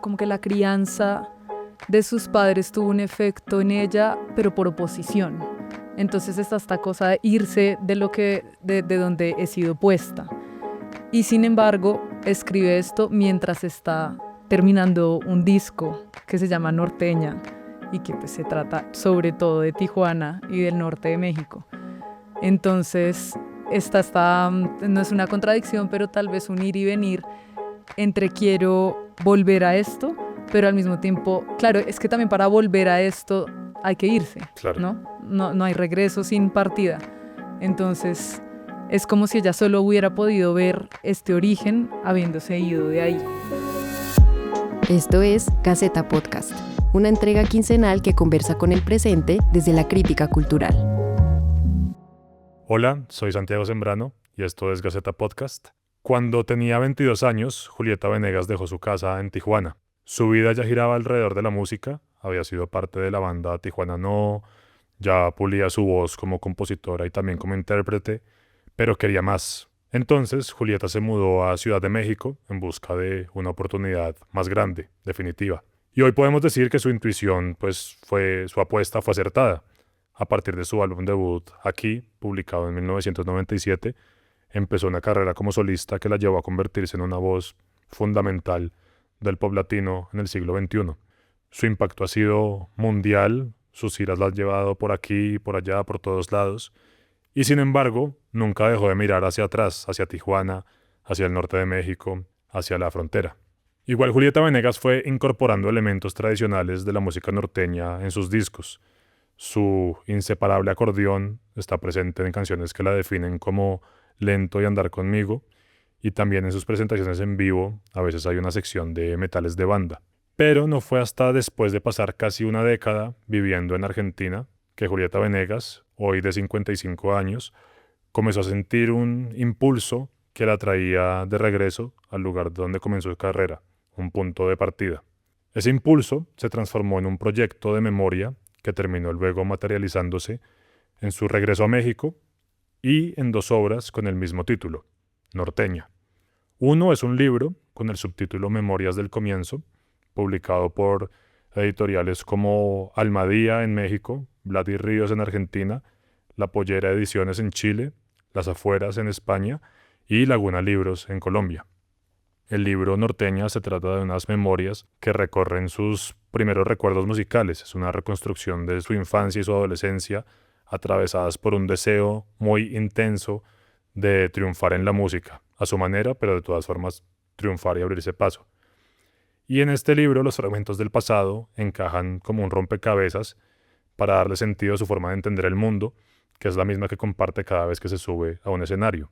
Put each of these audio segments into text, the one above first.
como que la crianza de sus padres tuvo un efecto en ella, pero por oposición. Entonces está esta cosa de irse de donde he sido puesta. Y sin embargo, escribe esto mientras está terminando un disco que se llama Norteña y que pues se trata sobre todo de Tijuana y del norte de México. Entonces, no es una contradicción, pero tal vez un ir y venir entre quiero volver a esto, pero al mismo tiempo, claro, es que también para volver a esto hay que irse, claro. No hay regreso sin partida. Entonces, es como si ella solo hubiera podido ver este origen habiéndose ido de ahí. Esto es Gaceta Podcast, una entrega quincenal que conversa con el presente desde la crítica cultural. Hola, soy Santiago Sembrano y esto es Gaceta Podcast. Cuando tenía 22 años, Julieta Venegas dejó su casa en Tijuana. Su vida ya giraba alrededor de la música, había sido parte de la banda Tijuana No, ya pulía su voz como compositora y también como intérprete, pero quería más. Entonces, Julieta se mudó a Ciudad de México en busca de una oportunidad más grande, definitiva. Y hoy podemos decir que su intuición, su apuesta fue acertada. A partir de su álbum debut, Aquí, publicado en 1997, empezó una carrera como solista que la llevó a convertirse en una voz fundamental del pop latino en el siglo XXI. Su impacto ha sido mundial, sus giras las ha llevado por aquí, por allá, por todos lados, y sin embargo, nunca dejó de mirar hacia atrás, hacia Tijuana, hacia el norte de México, hacia la frontera. Igual Julieta Venegas fue incorporando elementos tradicionales de la música norteña en sus discos. Su inseparable acordeón está presente en canciones que la definen como Lento y Andar Conmigo, y también en sus presentaciones en vivo a veces hay una sección de metales de banda. Pero no fue hasta después de pasar casi una década viviendo en Argentina que Julieta Venegas, hoy de 55 años, comenzó a sentir un impulso que la traía de regreso al lugar donde comenzó su carrera, un punto de partida. Ese impulso se transformó en un proyecto de memoria que terminó luego materializándose en su regreso a México y en dos obras con el mismo título, Norteña. Uno es un libro con el subtítulo Memorias del Comienzo, publicado por editoriales como Almadía en México, Blady Ríos en Argentina, La Pollera Ediciones en Chile, Las Afueras en España y Laguna Libros en Colombia. El libro Norteña se trata de unas memorias que recorren sus primeros recuerdos musicales. Es una reconstrucción de su infancia y su adolescencia, atravesadas por un deseo muy intenso de triunfar en la música, a su manera, pero de todas formas triunfar y abrirse paso. Y en este libro los fragmentos del pasado encajan como un rompecabezas para darle sentido a su forma de entender el mundo, que es la misma que comparte cada vez que se sube a un escenario.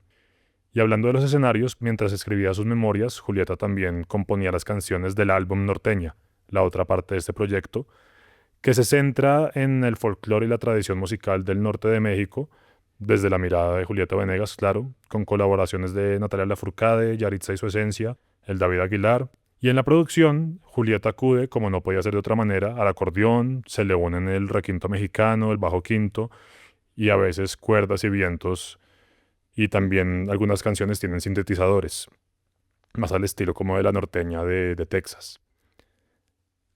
Y hablando de los escenarios, mientras escribía sus memorias, Julieta también componía las canciones del álbum Norteña, la otra parte de este proyecto, que se centra en el folclore y la tradición musical del norte de México, desde la mirada de Julieta Venegas, claro, con colaboraciones de Natalia Lafourcade, Yaritza y su esencia, el David Aguilar. Y en la producción, Julieta acude, como no podía ser de otra manera, al acordeón, se le unen el requinto mexicano, el bajo quinto y a veces cuerdas y vientos. Y también algunas canciones tienen sintetizadores, más al estilo como de la norteña de Texas.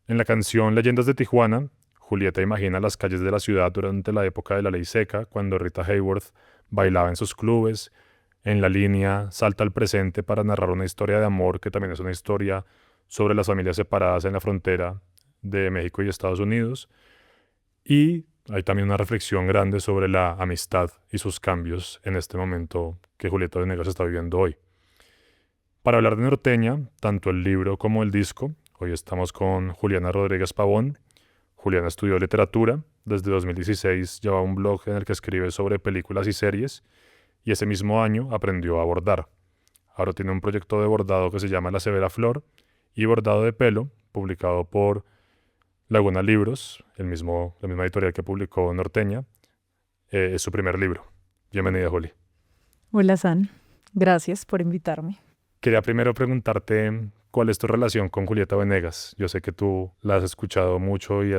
En la canción Leyendas de Tijuana, Julieta imagina las calles de la ciudad durante la época de la Ley Seca, cuando Rita Hayworth bailaba en sus clubes. En la línea salta al presente para narrar una historia de amor que también es una historia sobre las familias separadas en la frontera de México y Estados Unidos. Y hay también una reflexión grande sobre la amistad y sus cambios en este momento que Julieta Venegas está viviendo hoy. Para hablar de Norteña, tanto el libro como el disco, hoy estamos con Juliana Rodríguez Pavón. Juliana estudió literatura, desde 2016 lleva un blog en el que escribe sobre películas y series, y ese mismo año aprendió a bordar. Ahora tiene un proyecto de bordado que se llama La Severa Flor y Bordado de Pelo, publicado por Laguna Libros, la misma editorial que publicó Norteña. Es su primer libro. Bienvenida, Juli. Hola, San. Gracias por invitarme. Quería primero preguntarte cuál es tu relación con Julieta Venegas. Yo sé que tú la has escuchado mucho y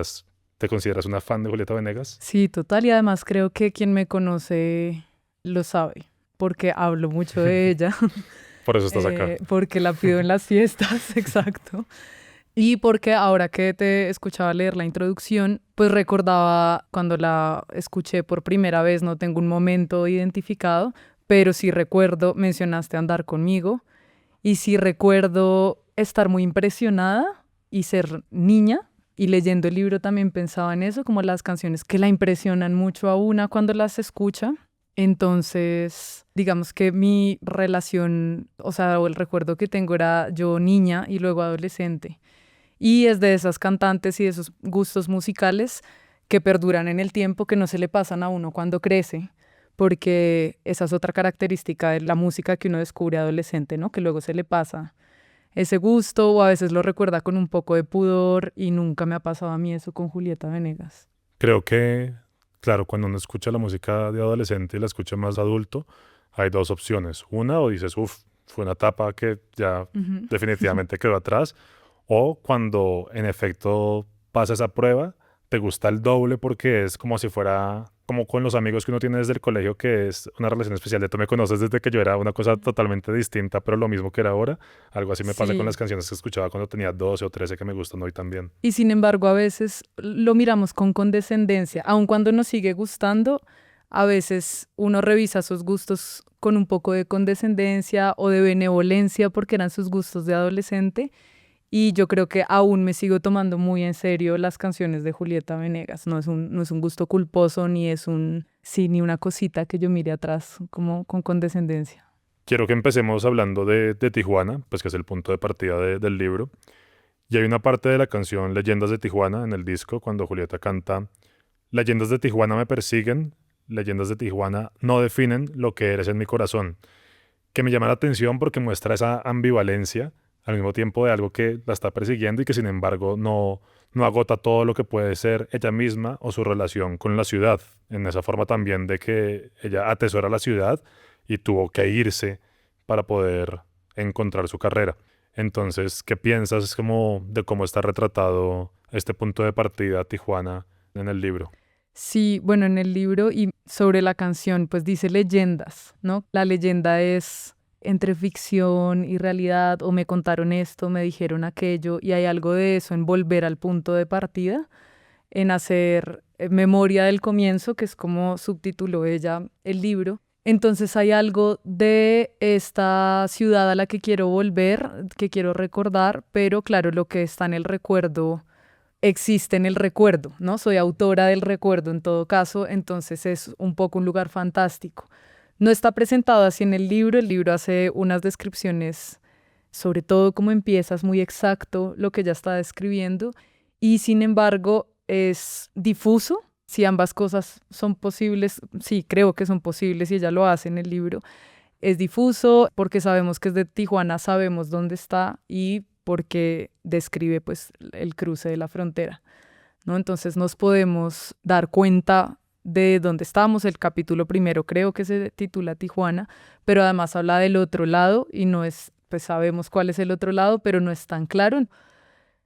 ¿te consideras una fan de Julieta Venegas? Sí, total. Y además creo que quien me conoce lo sabe, porque hablo mucho de ella. Por eso estás acá. Porque la pido en las fiestas, exacto. Y porque ahora que te escuchaba leer la introducción, pues recordaba cuando la escuché por primera vez, no tengo un momento identificado, pero sí recuerdo, mencionaste Andar conmigo, y sí recuerdo estar muy impresionada y ser niña. Y leyendo el libro también pensaba en eso, como las canciones que la impresionan mucho a una cuando las escucha. Entonces, digamos que mi relación, o sea, o el recuerdo que tengo era yo niña y luego adolescente. Y es de esas cantantes y de esos gustos musicales que perduran en el tiempo, que no se le pasan a uno cuando crece, porque esa es otra característica de la música que uno descubre adolescente, ¿no? Que luego se le pasa ese gusto o a veces lo recuerda con un poco de pudor y nunca me ha pasado a mí eso con Julieta Venegas. Creo que, claro, cuando uno escucha la música de adolescente y la escucha más adulto, hay dos opciones. Una, o dices, uff, fue una etapa que ya Ujú. definitivamente quedó atrás. O cuando en efecto pasa esa prueba, te gusta el doble porque es como si fuera como con los amigos que uno tiene desde el colegio, que es una relación especial de tú me conoces desde que yo era una cosa totalmente distinta, pero lo mismo que era ahora. Algo así me pasa con Sí. las canciones que escuchaba cuando tenía 12 o 13 que me gustan hoy también. Y sin embargo, a veces lo miramos con condescendencia, aun cuando nos sigue gustando, a veces uno revisa sus gustos con un poco de condescendencia o de benevolencia porque eran sus gustos de adolescente. Y yo creo que aún me sigo tomando muy en serio las canciones de Julieta Venegas. No es un gusto culposo ni es ni una cosita que yo mire atrás como con condescendencia. Quiero que empecemos hablando de Tijuana, pues que es el punto de partida del libro. Y hay una parte de la canción Leyendas de Tijuana en el disco cuando Julieta canta: Leyendas de Tijuana me persiguen, leyendas de Tijuana no definen lo que eres en mi corazón, que me llama la atención porque muestra esa ambivalencia al mismo tiempo de algo que la está persiguiendo y que sin embargo no agota todo lo que puede ser ella misma o su relación con la ciudad, en esa forma también de que ella atesora la ciudad y tuvo que irse para poder encontrar su carrera. Entonces, ¿qué piensas como de cómo está retratado este punto de partida Tijuana en el libro? Sí, bueno, en el libro y sobre la canción, pues dice leyendas, ¿no? La leyenda es entre ficción y realidad, o me contaron esto, me dijeron aquello, y hay algo de eso en volver al punto de partida, en hacer memoria del comienzo, que es como subtituló ella el libro. Entonces hay algo de esta ciudad a la que quiero volver, que quiero recordar, pero claro, lo que está en el recuerdo existe en el recuerdo, ¿no? Soy autora del recuerdo en todo caso, entonces es un poco un lugar fantástico. No está presentado así en el libro hace unas descripciones, sobre todo cómo empiezas, muy exacto lo que ella está describiendo, y sin embargo es difuso. Si ambas cosas son posibles, sí, creo que son posibles y ella lo hace en el libro. Es difuso porque sabemos que es de Tijuana, sabemos dónde está y porque describe pues el cruce de la frontera, ¿no? Entonces nos podemos dar cuenta de dónde estamos. El capítulo primero creo que se titula Tijuana, pero además habla del otro lado y no es, pues sabemos cuál es el otro lado, pero no es tan claro.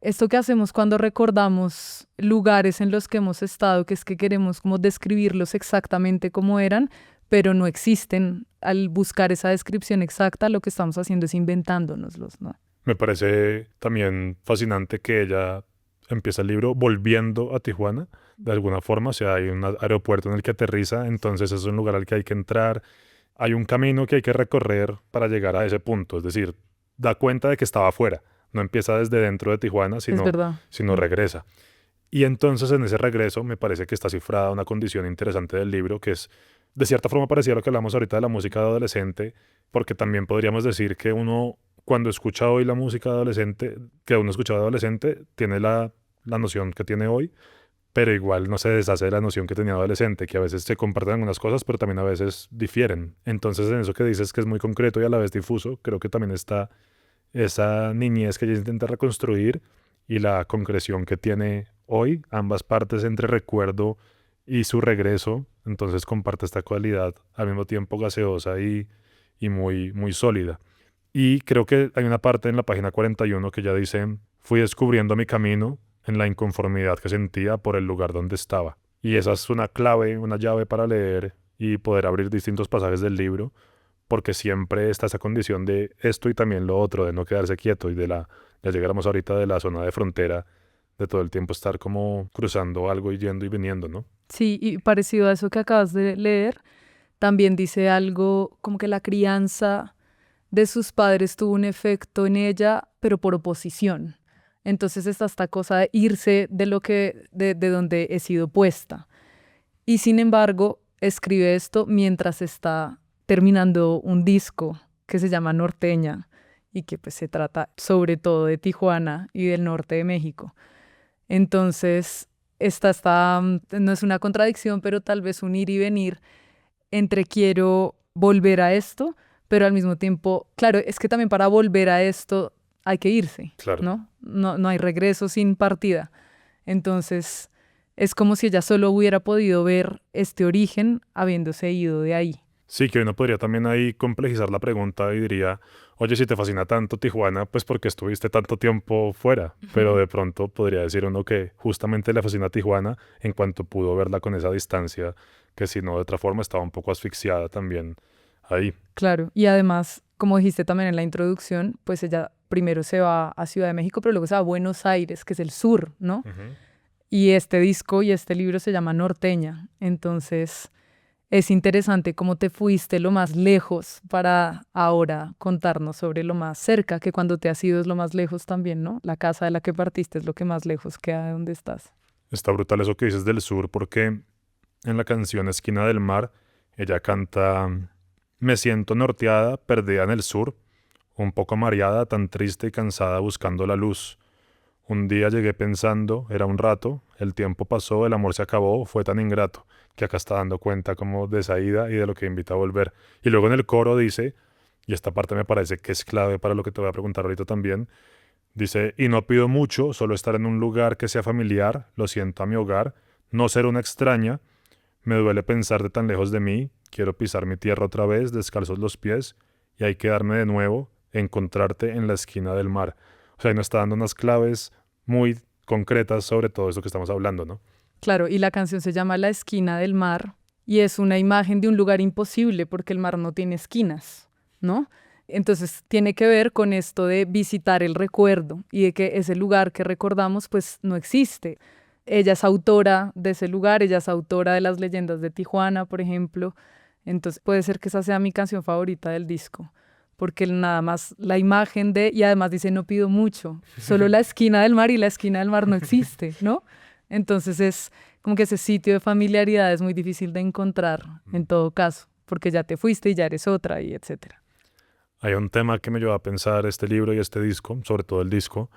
Esto que hacemos cuando recordamos lugares en los que hemos estado, que es que queremos como describirlos exactamente como eran, pero no existen. Al buscar esa descripción exacta, lo que estamos haciendo es inventándonoslos, ¿no? Me parece también fascinante que ella empieza el libro volviendo a Tijuana, de alguna forma. O sea, hay un aeropuerto en el que aterriza, entonces es un lugar al que hay que entrar. Hay un camino que hay que recorrer para llegar a ese punto. Es decir, da cuenta de que estaba afuera. No empieza desde dentro de Tijuana, Es verdad. sino regresa. Y entonces en ese regreso me parece que está cifrada una condición interesante del libro, que es de cierta forma parecida a lo que hablamos ahorita de la música de adolescente, porque también podríamos decir que uno, cuando escucha hoy la música de adolescente, que uno escuchaba de adolescente, tiene la noción que tiene hoy, pero igual no se deshace de la noción que tenía adolescente, que a veces se comparten algunas cosas, pero también a veces difieren. Entonces en eso que dices que es muy concreto y a la vez difuso, creo que también está esa niñez que ella intenta reconstruir y la concreción que tiene hoy, ambas partes entre recuerdo y su regreso. Entonces comparte esta cualidad al mismo tiempo gaseosa y muy, muy sólida. Y creo que hay una parte en la página 41 que ya dice: fui descubriendo mi camino en la inconformidad que sentía por el lugar donde estaba. Y esa es una clave, una llave para leer y poder abrir distintos pasajes del libro, porque siempre está esa condición de esto y también lo otro, de no quedarse quieto y de Ya llegáramos ahorita de la zona de frontera, de todo el tiempo estar como cruzando algo y yendo y viniendo, ¿no? Sí, y parecido a eso que acabas de leer, también dice algo como que la crianza de sus padres tuvo un efecto en ella, pero por oposición. Entonces está esta cosa de irse de donde he sido puesta. Y sin embargo, escribe esto mientras está terminando un disco que se llama Norteña y que pues se trata sobre todo de Tijuana y del norte de México. Entonces, no es una contradicción, pero tal vez un ir y venir entre quiero volver a esto, pero al mismo tiempo, claro, es que también para volver a esto hay que irse, Claro. ¿no? No hay regreso sin partida. Entonces, es como si ella solo hubiera podido ver este origen habiéndose ido de ahí. Sí, que uno podría también ahí complejizar la pregunta y diría, oye, si te fascina tanto Tijuana, pues porque estuviste tanto tiempo fuera. Pero de pronto podría decir uno que justamente le fascina Tijuana en cuanto pudo verla con esa distancia, que si no de otra forma estaba un poco asfixiada también ahí. Claro, y además, como dijiste también en la introducción, pues ella primero se va a Ciudad de México, pero luego se va a Buenos Aires, que es el sur, ¿no? Y este disco y este libro se llama Norteña. Entonces, es interesante cómo te fuiste lo más lejos para ahora contarnos sobre lo más cerca, que cuando te has ido es lo más lejos también, ¿no? La casa de la que partiste es lo que más lejos queda de donde estás. Está brutal eso que dices del sur, porque en la canción Esquina del Mar, ella canta, me siento norteada, perdida en el sur, un poco mareada, tan triste y cansada buscando la luz. Un día llegué pensando, era un rato, el tiempo pasó, el amor se acabó, fue tan ingrato, que acá está dando cuenta como de esa ida y de lo que invita a volver. Y luego en el coro dice, y esta parte me parece que es clave para lo que te voy a preguntar ahorita también, dice, y no pido mucho, solo estar en un lugar que sea familiar, lo siento a mi hogar, no ser una extraña, me duele pensar de tan lejos de mí, quiero pisar mi tierra otra vez, descalzos los pies, y hay que darme de nuevo, encontrarte en la esquina del mar. O sea, ahí nos está dando unas claves muy concretas sobre todo esto que estamos hablando, ¿no? Claro, y la canción se llama La esquina del mar y es una imagen de un lugar imposible porque el mar no tiene esquinas, ¿no? Entonces tiene que ver con esto de visitar el recuerdo y de que ese lugar que recordamos pues no existe. Ella es autora de ese lugar, ella es autora de las leyendas de Tijuana, por ejemplo. Entonces puede ser que esa sea mi canción favorita del disco, porque nada más la imagen y además dice no pido mucho, solo la esquina del mar y la esquina del mar no existe, ¿no? Entonces es como que ese sitio de familiaridad es muy difícil de encontrar en todo caso, porque ya te fuiste y ya eres otra y etcétera. Hay un tema que me lleva a pensar este libro y este disco, sobre todo el disco,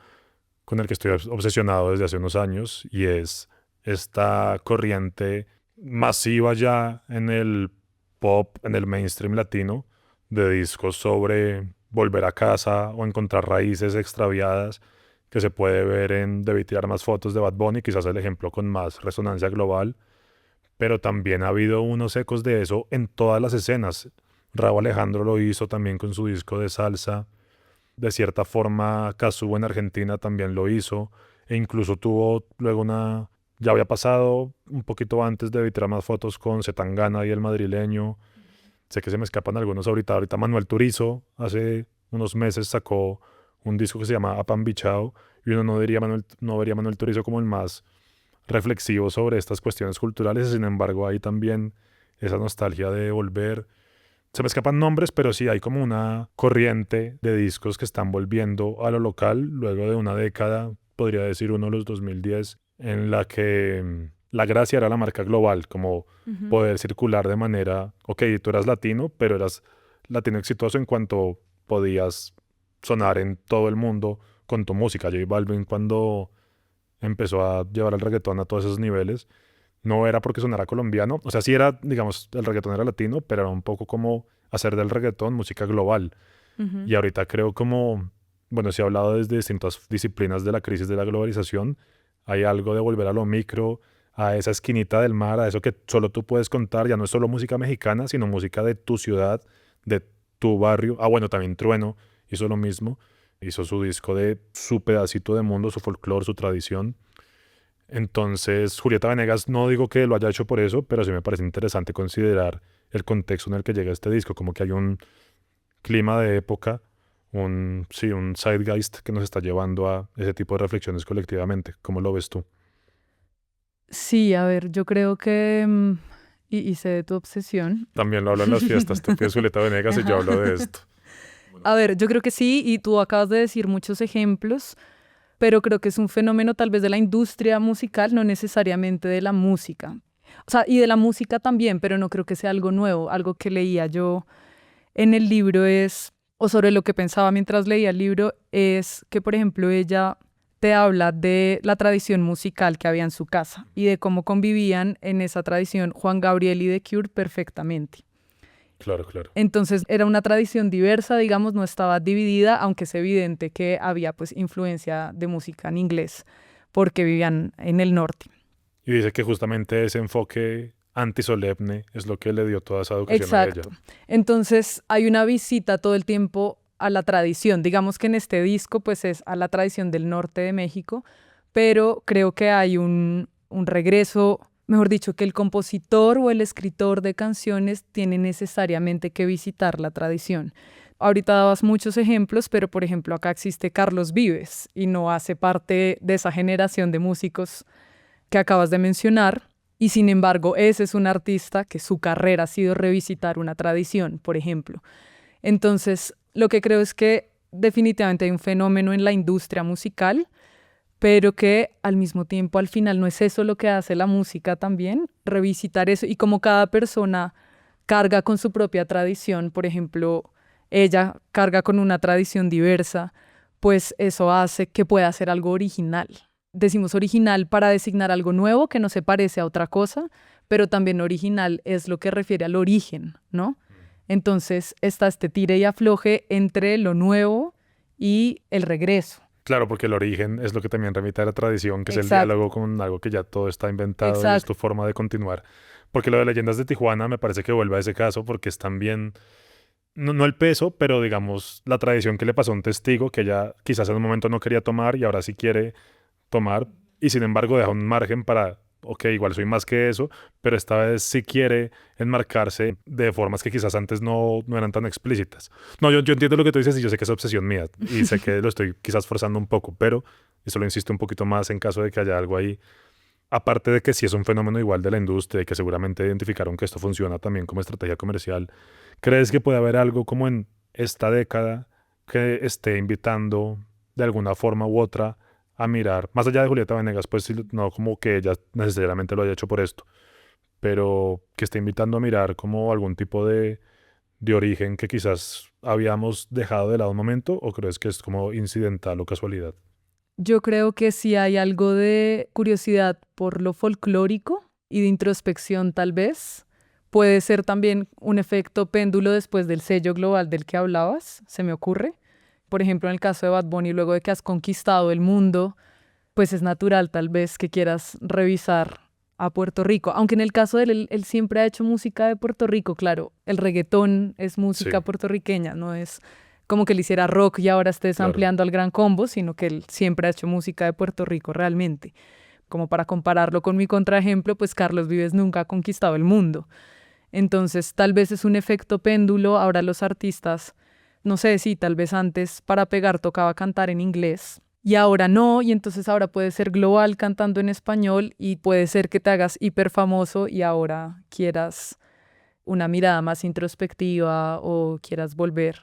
con el que estoy obsesionado desde hace unos años, y es esta corriente masiva ya en el pop, en el mainstream latino, de discos sobre volver a casa o encontrar raíces extraviadas, que se puede ver en Debí tirar más fotos de Bad Bunny, quizás el ejemplo con más resonancia global, pero también ha habido unos ecos de eso en todas las escenas. Rauw Alejandro lo hizo también con su disco de salsa. De cierta forma, Cazzu en Argentina también lo hizo. E incluso tuvo luego ya había pasado un poquito antes de tirar más fotos con Zetangana y el madrileño. Sé que se me escapan algunos ahorita. Ahorita Manuel Turizo hace unos meses sacó un disco que se llama Apambichao. Y uno no vería a Manuel Turizo como el más reflexivo sobre estas cuestiones culturales. Sin embargo, hay también esa nostalgia de volver. Se me escapan nombres, pero sí hay como una corriente de discos que están volviendo a lo local luego de una década, podría decir uno de los 2010, en la que la gracia era la marca global, como poder circular de manera, ok, tú eras latino, pero eras latino exitoso en cuanto podías sonar en todo el mundo con tu música. J Balvin cuando empezó a llevar el reggaetón a todos esos niveles, no era porque sonara colombiano, o sea, sí era, digamos, el reggaetón era latino, pero era un poco como hacer del reggaetón música global. Y ahorita creo como, bueno, se ha hablado desde distintas disciplinas de la crisis de la globalización, hay algo de volver a lo micro, a esa esquinita del mar, a eso que solo tú puedes contar, ya no es solo música mexicana, sino música de tu ciudad, de tu barrio. Ah, bueno, también Trueno hizo lo mismo, hizo su disco de su pedacito de mundo, su folclore, su tradición. Entonces, Julieta Venegas, no digo que lo haya hecho por eso, pero sí me parece interesante considerar el contexto en el que llega este disco, como que hay un clima de época sí, un zeitgeist que nos está llevando a ese tipo de reflexiones colectivamente. ¿Cómo lo ves tú? Sí, a ver, yo creo que, y sé de tu obsesión. También lo hablo en las fiestas. Tú pides Julieta Venegas y yo Ajá. hablo de esto. A ver, yo creo que sí, y tú acabas de decir muchos ejemplos, pero creo que es un fenómeno tal vez de la industria musical, no necesariamente de la música. O sea, y de la música también, pero no creo que sea algo nuevo. Algo que leía yo en el libro es, o sobre lo que pensaba mientras leía el libro, es que, por ejemplo, ella te habla de la tradición musical que había en su casa y de cómo convivían en esa tradición Juan Gabriel y The Cure perfectamente. Claro, claro. Entonces era una tradición diversa, digamos, no estaba dividida, aunque es evidente que había pues influencia de música en inglés porque vivían en el norte. Y dice que justamente ese enfoque antisolemne es lo que le dio toda esa educación a ella. Exacto. Entonces hay una visita todo el tiempo a la tradición. Digamos que en este disco pues es a la tradición del norte de México, pero creo que hay un regreso, mejor dicho, que el compositor o el escritor de canciones tiene necesariamente que visitar la tradición. Ahorita dabas muchos ejemplos, pero por ejemplo acá existe Carlos Vives y no hace parte de esa generación de músicos que acabas de mencionar. Y sin embargo, ese es un artista que su carrera ha sido revisitar una tradición, por ejemplo. Entonces, lo que creo es que definitivamente hay un fenómeno en la industria musical, pero que al mismo tiempo, al final, no es eso lo que hace la música también, revisitar eso. Y como cada persona carga con su propia tradición, por ejemplo, ella carga con una tradición diversa, pues eso hace que pueda ser algo original. Decimos original para designar algo nuevo que no se parece a otra cosa, pero también original es lo que refiere al origen, ¿no? Entonces está este tire y afloje entre lo nuevo y el regreso. Claro, porque el origen es lo que también remite a la tradición, que es el Exacto, diálogo con algo que ya todo está inventado y es tu exacto. forma de continuar. Porque lo de Leyendas de Tijuana me parece que vuelve a ese caso porque es también, no el peso, pero digamos la tradición que le pasó a un testigo que ella quizás en un momento no quería tomar y ahora sí quiere tomar y sin embargo deja un margen para, ok, igual soy más que eso, pero esta vez sí quiere enmarcarse de formas que quizás antes no eran tan explícitas. No, yo entiendo lo que tú dices y yo sé que es obsesión mía y sé que lo estoy quizás forzando un poco, pero y solo insisto un poquito más en caso de que haya algo ahí. Aparte de que sí es un fenómeno igual de la industria y que seguramente identificaron que esto funciona también como estrategia comercial, ¿crees que puede haber algo como en esta década que esté invitando de alguna forma u otra a mirar, más allá de Julieta Venegas, pues sí, no como que ella necesariamente lo haya hecho por esto, pero que esté invitando a mirar como algún tipo de origen que quizás habíamos dejado de lado un momento, o crees que es como incidental o casualidad? Yo creo que sí hay algo de curiosidad por lo folclórico y de introspección tal vez. Puede ser también un efecto péndulo después del sello global del que hablabas, se me ocurre. Por ejemplo, en el caso de Bad Bunny, luego de que has conquistado el mundo, pues es natural tal vez que quieras revisar a Puerto Rico. Aunque en el caso de él siempre ha hecho música de Puerto Rico, claro, el reggaetón es música Sí, puertorriqueña, no es como que él hiciera rock y ahora estés claro. ampliando al Gran Combo, sino que él siempre ha hecho música de Puerto Rico realmente. Como para compararlo con mi contraejemplo, pues Carlos Vives nunca ha conquistado el mundo. Entonces, tal vez es un efecto péndulo. Ahora los artistas, no sé si tal vez antes para pegar tocaba cantar en inglés y ahora no, y entonces ahora puede ser global cantando en español y puede ser que te hagas hiper famoso y ahora quieras una mirada más introspectiva o quieras volver.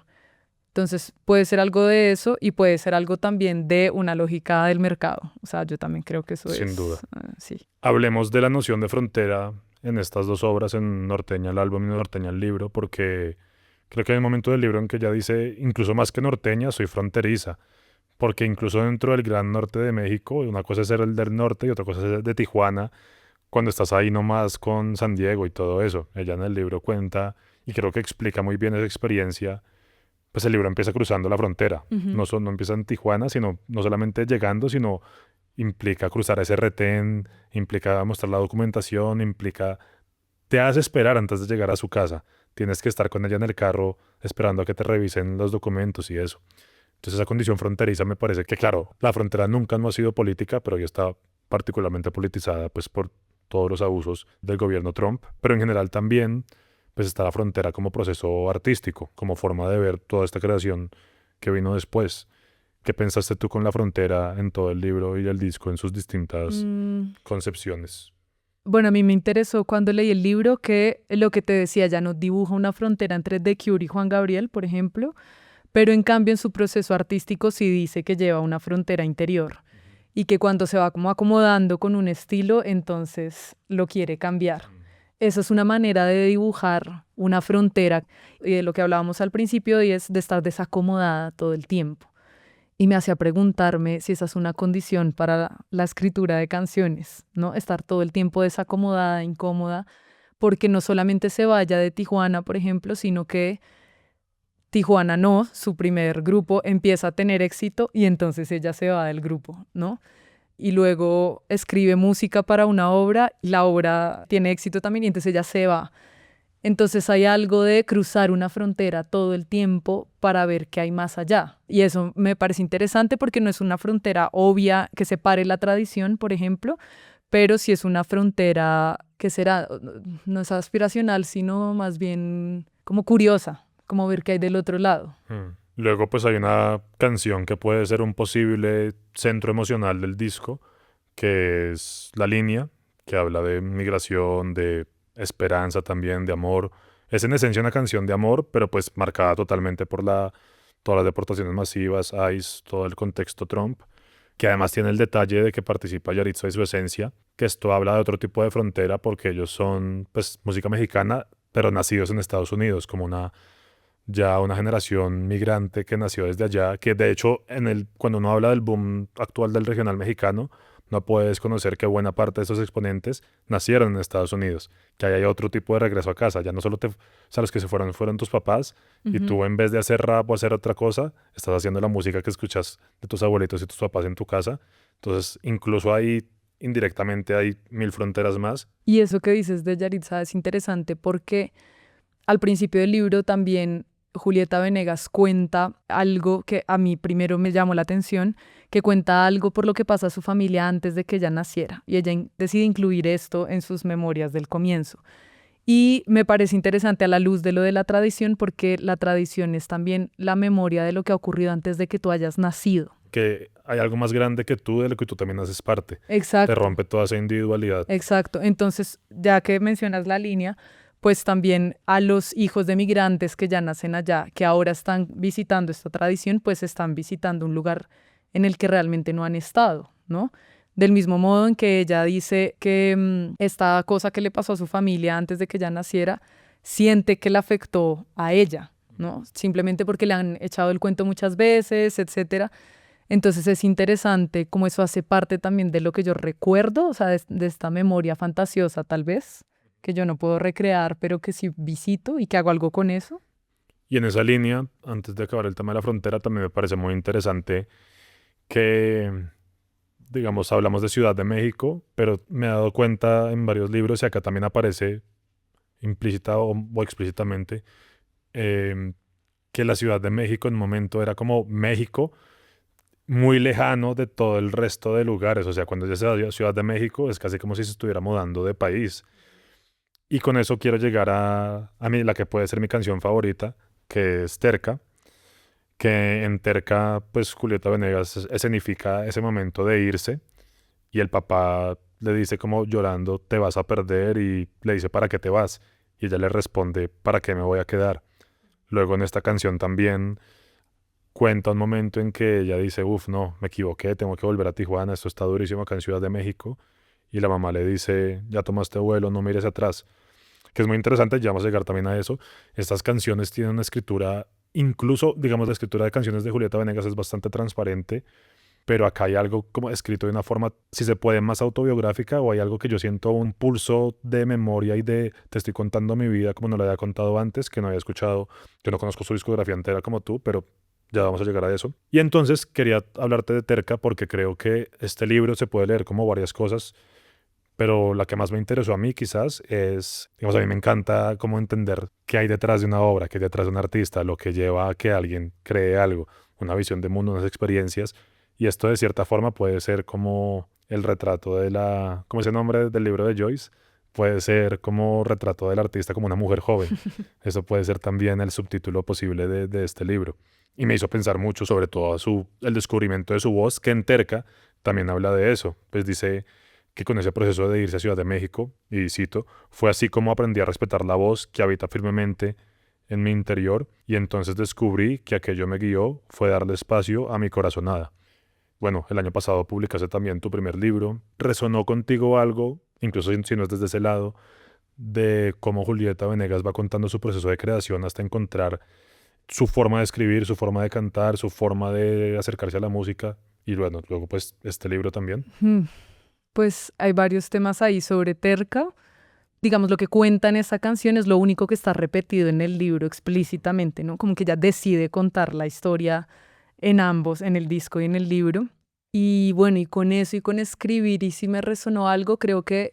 Entonces puede ser algo de eso y puede ser algo también de una lógica del mercado. O sea, yo también creo que eso Sin es, duda. sí. Hablemos de la noción de frontera en estas dos obras, en Norteña el álbum y Norteña el libro, porque creo que hay un momento del libro en que ella dice, incluso más que norteña, soy fronteriza, porque incluso dentro del gran norte de México, una cosa es ser el del norte y otra cosa es ser de Tijuana, cuando estás ahí nomás con San Diego y todo eso. Ella en el libro cuenta, y creo que explica muy bien esa experiencia, pues el libro empieza cruzando la frontera. Ujú. No empieza en Tijuana, sino no solamente llegando, sino implica cruzar ese retén, implica mostrar la documentación, implica te hace esperar antes de llegar a su casa. Tienes que estar con ella en el carro esperando a que te revisen los documentos y eso. Entonces esa condición fronteriza me parece que, claro, la frontera nunca no ha sido política, pero hoy está particularmente politizada pues por todos los abusos del gobierno Trump, pero en general también pues está la frontera como proceso artístico, como forma de ver toda esta creación que vino después. ¿Qué pensaste tú con la frontera en todo el libro y el disco en sus distintas concepciones? Bueno, a mí me interesó cuando leí el libro que lo que te decía ya no dibuja una frontera entre The Cure y Juan Gabriel, por ejemplo, pero en cambio en su proceso artístico sí dice que lleva una frontera interior y que cuando se va como acomodando con un estilo, entonces lo quiere cambiar. Esa es una manera de dibujar una frontera y de lo que hablábamos al principio y es de estar desacomodada todo el tiempo. Y me hacía preguntarme si esa es una condición para la escritura de canciones, ¿no? Estar todo el tiempo desacomodada, incómoda, porque no solamente se vaya de Tijuana, por ejemplo, sino que Tijuana no, su primer grupo empieza a tener éxito y entonces ella se va del grupo, ¿no? Y luego escribe música para una obra, la obra tiene éxito también y entonces ella se va. Entonces hay algo de cruzar una frontera todo el tiempo para ver qué hay más allá. Y eso me parece interesante porque no es una frontera obvia que separe la tradición, por ejemplo, pero sí es una frontera que será, no es aspiracional, sino más bien como curiosa, como ver qué hay del otro lado. Luego pues hay una canción que puede ser un posible centro emocional del disco, que es La Línea, que habla de migración, de esperanza también, de amor. Es en esencia una canción de amor, pero pues marcada totalmente por todas las deportaciones masivas, ICE, todo el contexto Trump, que además tiene el detalle de que participa Yaritza y su esencia, que esto habla de otro tipo de frontera porque ellos son pues música mexicana, pero nacidos en Estados Unidos, como una generación migrante que nació desde allá, que de hecho cuando uno habla del boom actual del regional mexicano, no puedes conocer que buena parte de esos exponentes nacieron en Estados Unidos, que ahí hay otro tipo de regreso a casa, ya no solo los que se fueron tus papás, y tú en vez de hacer rap o hacer otra cosa, estás haciendo la música que escuchas de tus abuelitos y tus papás en tu casa, entonces incluso ahí indirectamente hay mil fronteras más. Y eso que dices de Yaritza es interesante porque al principio del libro también Julieta Venegas cuenta algo que a mí primero me llamó la atención, que cuenta algo por lo que pasa a su familia antes de que ella naciera. Y ella decide incluir esto en sus memorias del comienzo. Y me parece interesante a la luz de lo de la tradición, porque la tradición es también la memoria de lo que ha ocurrido antes de que tú hayas nacido. Que hay algo más grande que tú, de lo que tú también haces parte. Exacto. Te rompe toda esa individualidad. Exacto. entonces, ya que mencionas La Línea, pues también a los hijos de migrantes que ya nacen allá, que ahora están visitando esta tradición, pues están visitando un lugar en el que realmente no han estado, ¿no? Del mismo modo en que ella dice que esta cosa que le pasó a su familia antes de que ella naciera, siente que le afectó a ella, ¿no? Simplemente porque le han echado el cuento muchas veces, etcétera. Entonces es interesante cómo eso hace parte también de lo que yo recuerdo, o sea, de esta memoria fantasiosa tal vez, que yo no puedo recrear, pero que sí visito y que hago algo con eso. Y en esa línea, antes de acabar el tema de la frontera, también me parece muy interesante que, digamos, hablamos de Ciudad de México, pero me he dado cuenta en varios libros, y acá también aparece implícita o explícitamente, que la Ciudad de México en un momento era como México, muy lejano de todo el resto de lugares. O sea, cuando ella se va a Ciudad de México es casi como si se estuviera mudando de país. Y con eso quiero llegar a mí, la que puede ser mi canción favorita, que es Terca, que en Terca, pues Julieta Venegas escenifica ese momento de irse y el papá le dice como llorando, te vas a perder, y le dice, ¿para qué te vas? Y ella le responde, ¿para qué me voy a quedar? Luego en esta canción también cuenta un momento en que ella dice, no, me equivoqué, tengo que volver a Tijuana, esto está durísimo acá en Ciudad de México. Y la mamá le dice, ya tomaste vuelo, no mires atrás. Que es muy interesante, ya vamos a llegar también a eso. Estas canciones tienen una escritura, incluso, digamos, la escritura de canciones de Julieta Venegas es bastante transparente, pero acá hay algo como escrito de una forma, si se puede, más autobiográfica, o hay algo que yo siento un pulso de memoria y de te estoy contando mi vida como no la había contado antes, que no había escuchado. Yo no conozco su discografía entera como tú, pero ya vamos a llegar a eso. Y entonces quería hablarte de Terca porque creo que este libro se puede leer como varias cosas, pero la que más me interesó a mí quizás es, digamos, a mí me encanta cómo entender qué hay detrás de una obra, qué hay detrás de un artista, lo que lleva a que alguien cree algo, una visión de mundo, unas experiencias, y esto de cierta forma puede ser como el retrato de como ese nombre del libro de Joyce, puede ser como retrato del artista como una mujer joven. Eso puede ser también el subtítulo posible de este libro. Y me hizo pensar mucho sobre todo el descubrimiento de su voz, que en Terca también habla de eso. Pues dice que con ese proceso de irse a Ciudad de México, y cito, fue así como aprendí a respetar la voz que habita firmemente en mi interior, y entonces descubrí que aquello me guió fue darle espacio a mi corazonada. Bueno, el año pasado publicaste también tu primer libro. ¿Resonó contigo algo, incluso si no es desde ese lado, de cómo Julieta Venegas va contando su proceso de creación hasta encontrar su forma de escribir, su forma de cantar, su forma de acercarse a la música? Y bueno, luego pues este libro también. Pues hay varios temas ahí sobre Terca. Digamos, lo que cuenta en esa canción es lo único que está repetido en el libro explícitamente, ¿no? Como que ella decide contar la historia en ambos, en el disco y en el libro. Y bueno, y con eso y con escribir, y si me resonó algo, creo que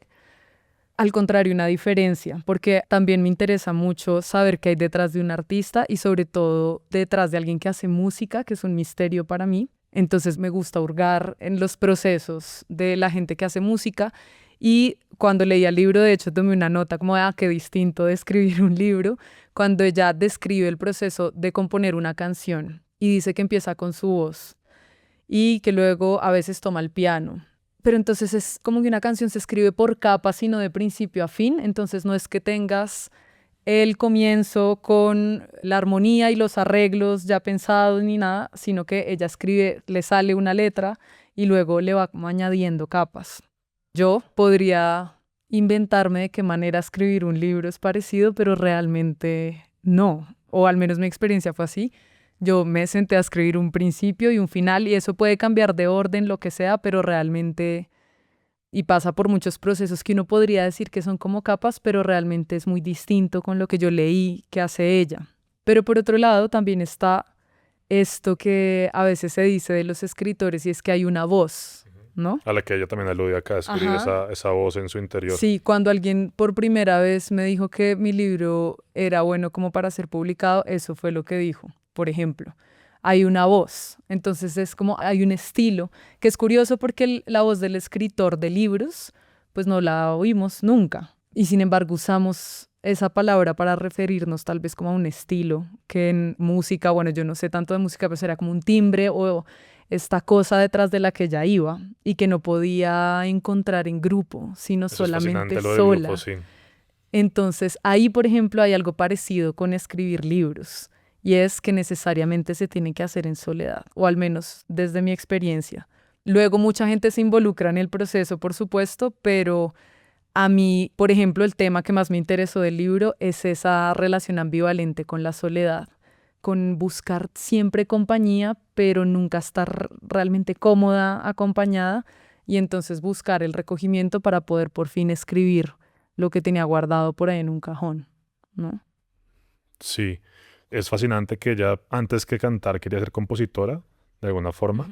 al contrario, una diferencia, porque también me interesa mucho saber qué hay detrás de un artista y sobre todo detrás de alguien que hace música, que es un misterio para mí. Entonces me gusta hurgar en los procesos de la gente que hace música. Y cuando leía el libro, de hecho, tomé una nota como, qué distinto de escribir un libro, cuando ella describe el proceso de componer una canción y dice que empieza con su voz y que luego a veces toma el piano. Pero entonces es como que una canción se escribe por capas, sino de principio a fin. Entonces no es que tengas el comienzo con la armonía y los arreglos ya pensados ni nada, sino que ella escribe, le sale una letra y luego le va como añadiendo capas. Yo podría inventarme de qué manera escribir un libro es parecido, pero realmente no. O al menos mi experiencia fue así. Yo me senté a escribir un principio y un final y eso puede cambiar de orden, lo que sea, pero realmente, y pasa por muchos procesos que uno podría decir que son como capas, pero realmente es muy distinto con lo que yo leí que hace ella. Pero por otro lado también está esto que a veces se dice de los escritores y es que hay una voz, ¿no? A la que ella también alude acá, escribe esa voz en su interior. Sí, cuando alguien por primera vez me dijo que mi libro era bueno como para ser publicado, eso fue lo que dijo. Por ejemplo, hay una voz, entonces es como hay un estilo, que es curioso porque la voz del escritor de libros, pues no la oímos nunca. Y sin embargo usamos esa palabra para referirnos tal vez como a un estilo, que en música, bueno, yo no sé tanto de música, pero era como un timbre o esta cosa detrás de la que ella iba y que no podía encontrar en grupo, sino Eso solamente es lo del sola. grupo, sí. Entonces, ahí, por ejemplo, hay algo parecido con escribir libros, y es que necesariamente se tiene que hacer en soledad, o al menos desde mi experiencia. Luego, mucha gente se involucra en el proceso, por supuesto, pero a mí, por ejemplo, el tema que más me interesó del libro es esa relación ambivalente con la soledad, con buscar siempre compañía, pero nunca estar realmente cómoda acompañada, y entonces buscar el recogimiento para poder por fin escribir lo que tenía guardado por ahí en un cajón, ¿no? Sí, es fascinante que ella, antes que cantar, quería ser compositora, de alguna forma.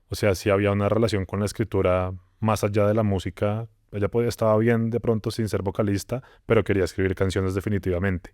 O sea, sí había una relación con la escritura más allá de la música. Ella estaba bien de pronto sin ser vocalista, pero quería escribir canciones definitivamente.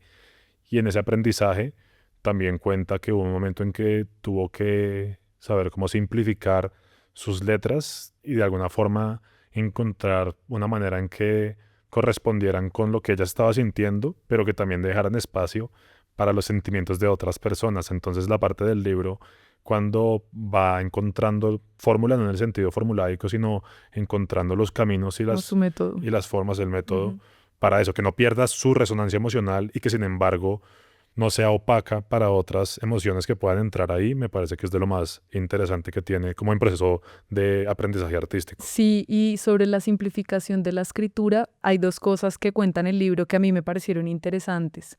Y en ese aprendizaje también cuenta que hubo un momento en que tuvo que saber cómo simplificar sus letras y de alguna forma encontrar una manera en que correspondieran con lo que ella estaba sintiendo, pero que también dejaran espacio para los sentimientos de otras personas. Entonces la parte del libro, cuando va encontrando fórmula, no en el sentido formulaico, sino encontrando los caminos Como su método. y las formas del método para eso, que no pierdas su resonancia emocional y que sin embargo no sea opaca para otras emociones que puedan entrar ahí, me parece que es de lo más interesante que tiene como en proceso de aprendizaje artístico. Sí, y sobre la simplificación de la escritura, hay dos cosas que cuenta en el libro que a mí me parecieron interesantes.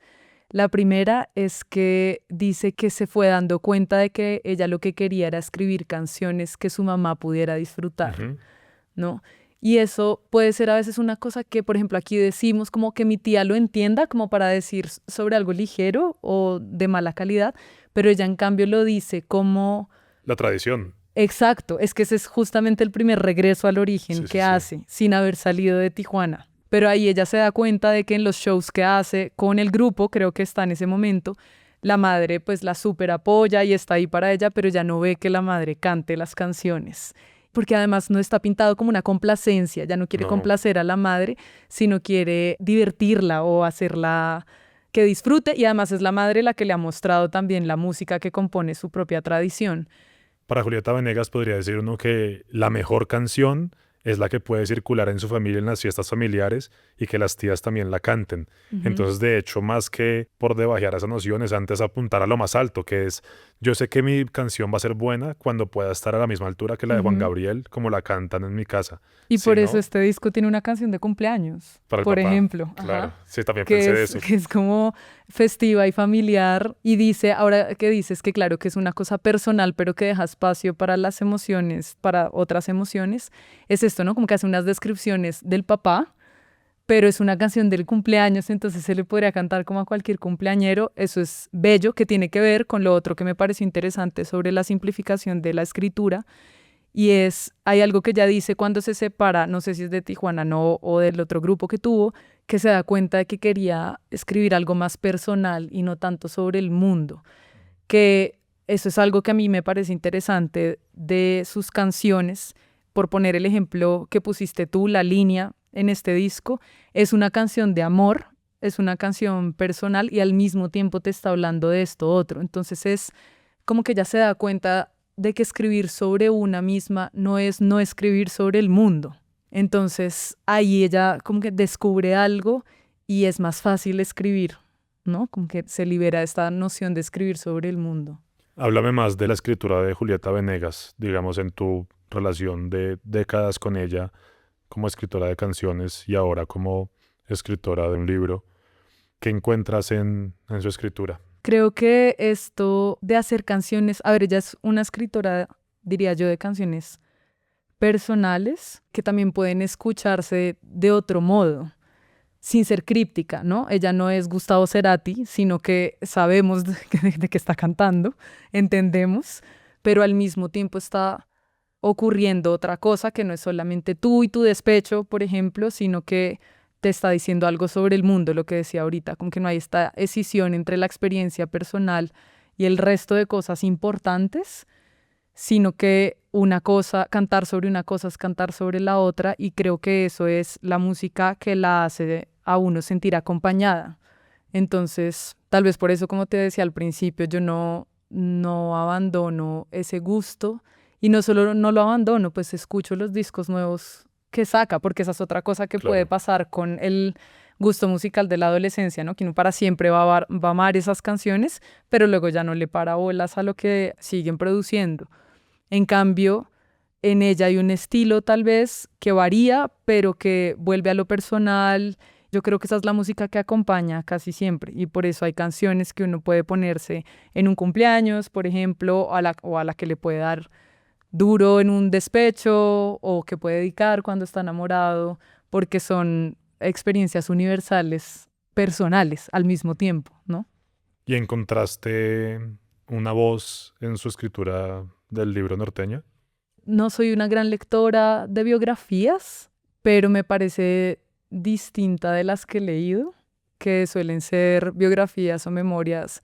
La primera es que dice que se fue dando cuenta de que ella lo que quería era escribir canciones que su mamá pudiera disfrutar, ¿no? Y eso puede ser a veces una cosa que, por ejemplo, aquí decimos como que mi tía lo entienda, como para decir sobre algo ligero o de mala calidad, pero ella en cambio lo dice como... La tradición. Exacto, es que ese es justamente el primer regreso al origen que hace, sin haber salido de Tijuana. Pero ahí ella se da cuenta de que en los shows que hace con el grupo, creo que está en ese momento, la madre pues la súper apoya y está ahí para ella, pero ya no ve que la madre cante las canciones. porque además no está pintado como una complacencia, ya no quiere No. complacer a la madre, sino quiere divertirla o hacerla que disfrute, y además es la madre la que le ha mostrado también la música que compone su propia tradición. Para Julieta Venegas podría decir uno que la mejor canción es la que puede circular en su familia en las fiestas familiares y que las tías también la canten. Entonces, de hecho, más que por debajear esa noción, es antes apuntar a lo más alto, que es, yo sé que mi canción va a ser buena cuando pueda estar a la misma altura que la de Juan Ujú. Gabriel, como la cantan en mi casa. Y Sí, por eso ¿no? este disco tiene una canción de cumpleaños, Para el por papá. ejemplo. Claro. Ajá. Sí, también que pensé de es, eso. que es como festiva y familiar, y dice, ahora que dices que claro que es una cosa personal, pero que deja espacio para las emociones, para otras emociones, es esto, ¿no? Como que hace unas descripciones del papá, pero es una canción del cumpleaños, entonces se le podría cantar como a cualquier cumpleañero. Eso es bello, que tiene que ver con lo otro que me pareció interesante sobre la simplificación de la escritura, y es, hay algo que ella dice cuando se separa, no sé si es de Tijuana no, o del otro grupo que tuvo, que se da cuenta de que quería escribir algo más personal y no tanto sobre el mundo. Que eso es algo que a mí me parece interesante de sus canciones. Por poner el ejemplo que pusiste tú, La Línea, en este disco, es una canción de amor, es una canción personal y al mismo tiempo te está hablando de esto otro. Entonces es como que ella se da cuenta de que escribir sobre una misma no es no escribir sobre el mundo. Entonces ahí ella como que descubre algo y es más fácil escribir, ¿no? Como que se libera esta noción de escribir sobre el mundo. Háblame más de la escritura de Julieta Venegas, digamos, en tu relación de décadas con ella como escritora de canciones y ahora como escritora de un libro. ¿Qué encuentras en su escritura? Creo que esto de hacer canciones, a ver, ella es una escritora, diría yo, de canciones personales que también pueden escucharse de otro modo, sin ser críptica, ¿no? Ella no es Gustavo Cerati, sino que sabemos de qué está cantando, entendemos, pero al mismo tiempo está ocurriendo otra cosa que no es solamente tú y tu despecho, por ejemplo, sino que te está diciendo algo sobre el mundo, lo que decía ahorita, como que no hay esta escisión entre la experiencia personal y el resto de cosas importantes, sino que una cosa, cantar sobre una cosa es cantar sobre la otra, y creo que eso es la música que la hace a uno sentir acompañada. Entonces, tal vez por eso, como te decía al principio, yo no abandono ese gusto, y no solo no lo abandono, pues escucho los discos nuevos que saca, porque esa es otra cosa que puede Claro. pasar con el gusto musical de la adolescencia, ¿no? Que uno para siempre va a amar esas canciones, pero luego ya no le para bolas a lo que siguen produciendo. En cambio, en ella hay un estilo tal vez que varía, pero que vuelve a lo personal. Yo creo que esa es la música que acompaña casi siempre, y por eso hay canciones que uno puede ponerse en un cumpleaños, por ejemplo, o a la que le puede dar duro en un despecho, o que puede dedicar cuando está enamorado, porque son experiencias universales, personales al mismo tiempo, ¿no? ¿Y encontraste una voz en su escritura del libro norteño? No soy una gran lectora de biografías, pero me parece distinta de las que he leído, que suelen ser biografías o memorias,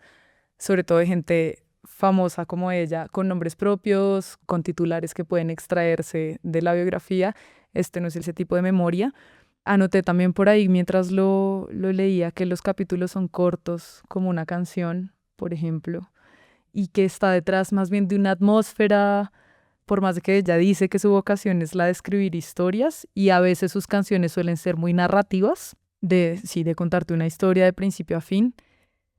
sobre todo de gente famosa como ella, con nombres propios, con titulares que pueden extraerse de la biografía. Este no es ese tipo de memoria. Anoté también por ahí, mientras lo leía, que los capítulos son cortos, como una canción, por ejemplo, y que está detrás más bien de una atmósfera, por más de que ella dice que su vocación es la de escribir historias, y a veces sus canciones suelen ser muy narrativas, de contarte una historia de principio a fin.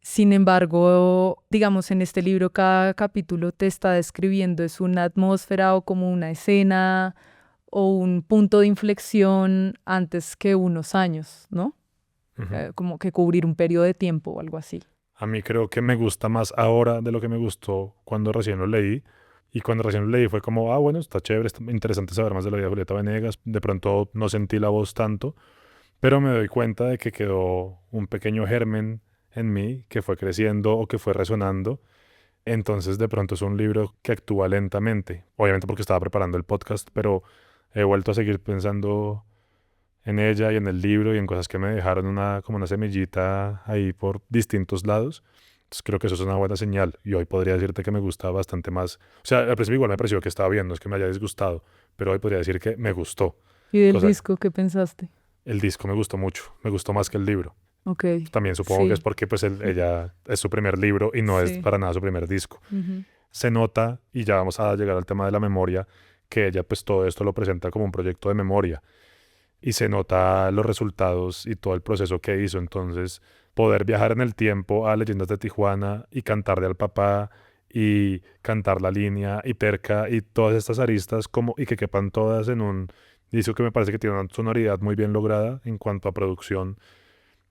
Sin embargo, digamos, en este libro cada capítulo te está describiendo es una atmósfera o como una escena o un punto de inflexión antes que unos años, ¿no? Ujú. Como que cubrir un periodo de tiempo o algo así. A mí creo que me gusta más ahora de lo que me gustó cuando recién lo leí. Y cuando recién lo leí fue como, ah, bueno, está chévere, está interesante saber más de la vida de Julieta Venegas. De pronto no sentí la voz tanto, pero me doy cuenta de que quedó un pequeño germen en mí que fue creciendo o que fue resonando. Entonces de pronto es un libro que actúa lentamente, obviamente porque estaba preparando el podcast, pero he vuelto a seguir pensando en ella y en el libro y en cosas que me dejaron como una semillita ahí por distintos lados. Entonces creo que eso es una buena señal y hoy podría decirte que me gusta bastante más. O sea, al principio igual me pareció que estaba bien, no es que me haya disgustado, pero hoy podría decir que me gustó. ¿Y del Cosa, disco qué pensaste? el disco me gustó mucho, me gustó más que el libro. Ok, También supongo que es sí, porque pues ella es su primer libro y no es sí. para nada su primer disco. Ujú. Se nota, y ya vamos a llegar al tema de la memoria, que ella pues todo esto lo presenta como un proyecto de memoria y se nota los resultados y todo el proceso que hizo. Entonces, poder viajar en el tiempo a Leyendas de Tijuana y cantarle al papá y cantar la línea y Perca y todas estas aristas como, y que quepan todas en un disco que me parece que tiene una sonoridad muy bien lograda en cuanto a producción.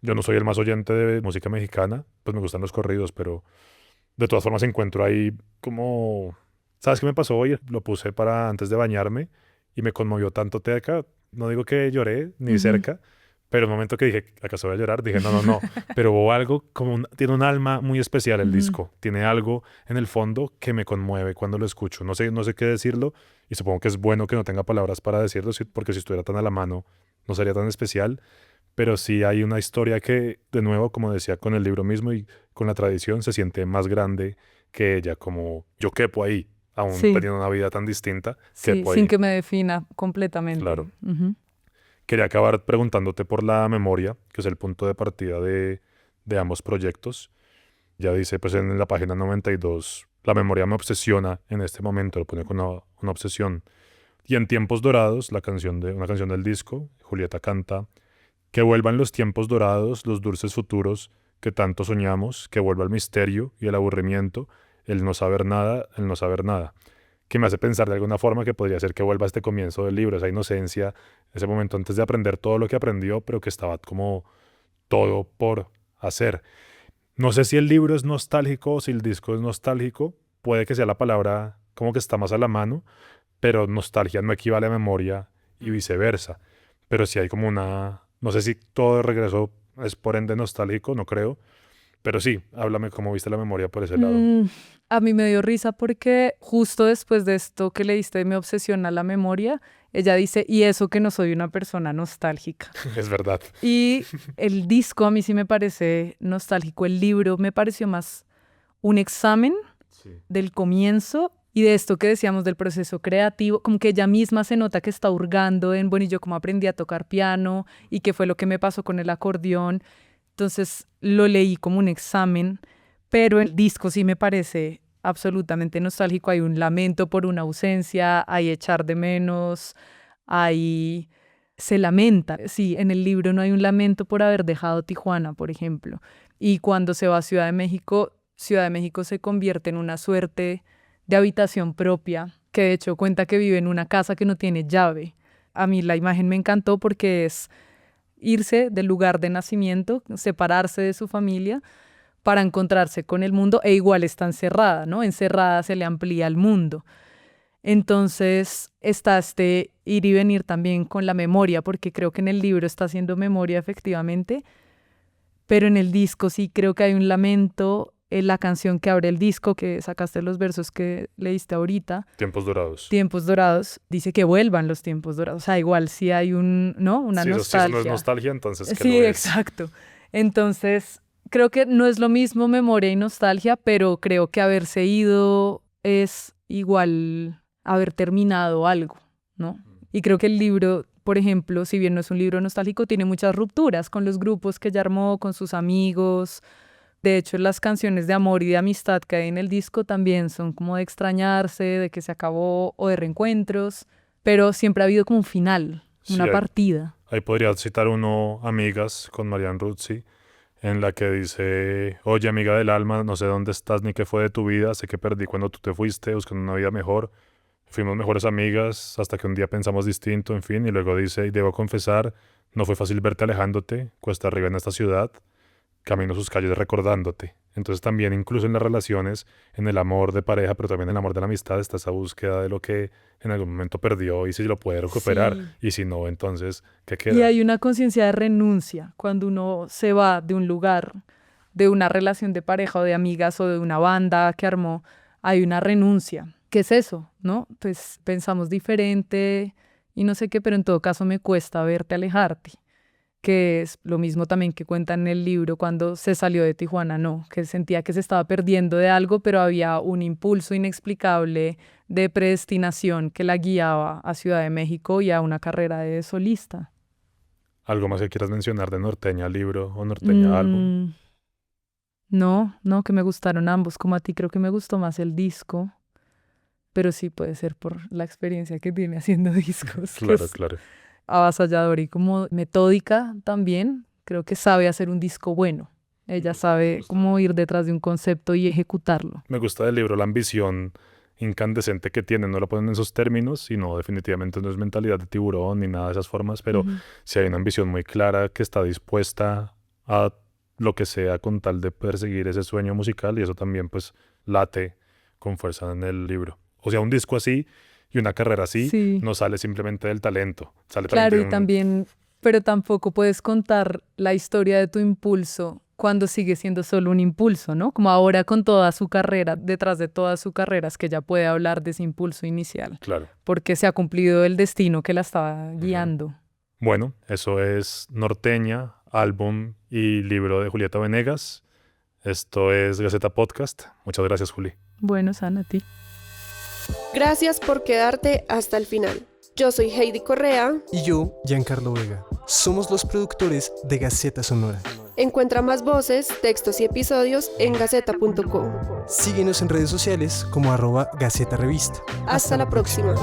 Yo no soy el más oyente de música mexicana, pues me gustan los corridos, pero de todas formas encuentro ahí como... ¿Sabes qué me pasó hoy? Lo puse para antes de bañarme y me conmovió tanto Teca. No digo que lloré, ni Ujú. cerca, pero el momento que dije, ¿acaso voy a llorar? Dije, no, no, no. Pero hubo algo, como tiene un alma muy especial el Ujú. disco. Tiene algo en el fondo que me conmueve cuando lo escucho. No sé qué decirlo y supongo que es bueno que no tenga palabras para decirlo, porque si estuviera tan a la mano no sería tan especial. Pero sí hay una historia que, de nuevo, como decía, con el libro mismo y con la tradición, se siente más grande que ella, como yo quepo ahí, aún Sí, teniendo una vida tan distinta, sí, quepo sin ahí, que me defina completamente. claro. Ujú. Quería acabar preguntándote por la memoria, que es el punto de partida de ambos proyectos. Ya dice, pues en la página 92, la memoria me obsesiona en este momento, lo pone con una obsesión. Y en Tiempos Dorados, una canción del disco, Julieta canta: que vuelvan los tiempos dorados, los dulces futuros que tanto soñamos, que vuelva el misterio y el aburrimiento, el no saber nada, el no saber nada. Que me hace pensar de alguna forma que podría ser que vuelva este comienzo del libro, esa inocencia, ese momento antes de aprender todo lo que aprendió, pero que estaba como todo por hacer. No sé si el libro es nostálgico o si el disco es nostálgico, puede que sea la palabra como que está más a la mano, pero nostalgia no equivale a memoria y viceversa. Pero sí hay como una, no sé si todo de regreso es por ende nostálgico, no creo, pero sí, háblame cómo viste la memoria por ese lado. Mm, a mí me dio risa porque justo después de esto que leíste me obsesiona la memoria, ella dice, y eso que no soy una persona nostálgica. Es verdad. Y el disco a mí sí me parece nostálgico, el libro me pareció más un examen Sí. del comienzo y de esto que decíamos del proceso creativo, como que ella misma se nota que está hurgando en, bueno, y yo cómo aprendí a tocar piano y qué fue lo que me pasó con el acordeón. Entonces lo leí como un examen, pero el disco sí me parece absolutamente nostálgico. Hay un lamento por una ausencia, hay echar de menos, hay... Se lamenta. Sí, en el libro no hay un lamento por haber dejado Tijuana, por ejemplo. Y cuando se va a Ciudad de México se convierte en una suerte de habitación propia, que de hecho cuenta que vive en una casa que no tiene llave. A mí la imagen me encantó porque es irse del lugar de nacimiento, separarse de su familia para encontrarse con el mundo e igual está encerrada, ¿no? Encerrada se le amplía el mundo. Entonces está este ir y venir también con la memoria, porque creo que en el libro está haciendo memoria efectivamente, pero en el disco sí creo que hay un lamento. La canción que abre el disco, que sacaste los versos que leíste ahorita, Tiempos dorados. Tiempos Dorados, dice que vuelvan los tiempos dorados. O sea, igual sí hay ¿no? Una Sí, si eso no es nostalgia. nostalgia, entonces ¿qué Sí, lo es? exacto. Entonces, creo que no es lo mismo memoria y nostalgia, pero creo que haberse ido es igual haber terminado algo, ¿no? Y creo que el libro, por ejemplo, si bien no es un libro nostálgico, tiene muchas rupturas con los grupos que ella armó, con sus amigos. De hecho, las canciones de amor y de amistad que hay en el disco también son como de extrañarse, de que se acabó o de reencuentros, pero siempre ha habido como un final, Sí, una partida. ahí podría citar uno, Amigas, con Marianne Ruzzi, en la que dice: oye, amiga del alma, no sé dónde estás ni qué fue de tu vida, sé que perdí cuando tú te fuiste buscando una vida mejor, fuimos mejores amigas hasta que un día pensamos distinto, en fin. Y luego dice: y debo confesar, no fue fácil verte alejándote, cuesta arriba en esta ciudad, camino sus calles recordándote. Entonces también incluso en las relaciones, en el amor de pareja, pero también en el amor de la amistad, está esa búsqueda de lo que en algún momento perdió y si lo puede recuperar. Sí. Y si no, entonces, ¿qué Y queda? hay una conciencia de renuncia cuando uno se va de un lugar, de una relación de pareja o de amigas o de una banda que armó, hay una renuncia. ¿Qué es eso? ¿No? Pues pensamos diferente y no sé qué, pero en todo caso me cuesta verte alejarte. que es lo mismo también que cuenta en el libro cuando se salió de Tijuana, no, que sentía que se estaba perdiendo de algo, pero había un impulso inexplicable de predestinación que la guiaba a Ciudad de México y a una carrera de solista. ¿Algo más que quieras mencionar de Norteña libro o Norteña álbum? No, que me gustaron ambos, como a ti creo que me gustó más el disco, pero sí puede ser por la experiencia que tiene haciendo discos. Claro, claro. Avasallador y como metódica también, creo que sabe hacer un disco bueno. Ella sabe cómo ir detrás de un concepto y ejecutarlo. Me gusta del libro la ambición incandescente que tiene, no lo ponen en esos términos, sino definitivamente no es mentalidad de tiburón ni nada de esas formas, pero sí hay una ambición muy clara que está dispuesta a lo que sea con tal de perseguir ese sueño musical, y eso también pues late con fuerza en el libro. O sea, un disco así y una carrera así Sí. no sale simplemente del talento, sale Claro, y de un- también, pero tampoco puedes contar la historia de tu impulso cuando sigue siendo solo un impulso, ¿no? Como ahora con toda su carrera, detrás de toda su carrera, es que ella puede hablar de ese impulso inicial, Claro. porque se ha cumplido el destino que la estaba guiando. Bueno, eso es Norteña, álbum y libro de Julieta Venegas. Esto es Gaceta Podcast. Muchas gracias, Juli. Bueno, Sana, a ti. Gracias por quedarte hasta el final. Yo soy Heidi Correa. Y yo, Giancarlo Vega. Somos los productores de Gaceta Sonora. Encuentra más voces, textos y episodios en gaceta.co. Síguenos en redes sociales como @Gaceta Revista. Hasta la próxima.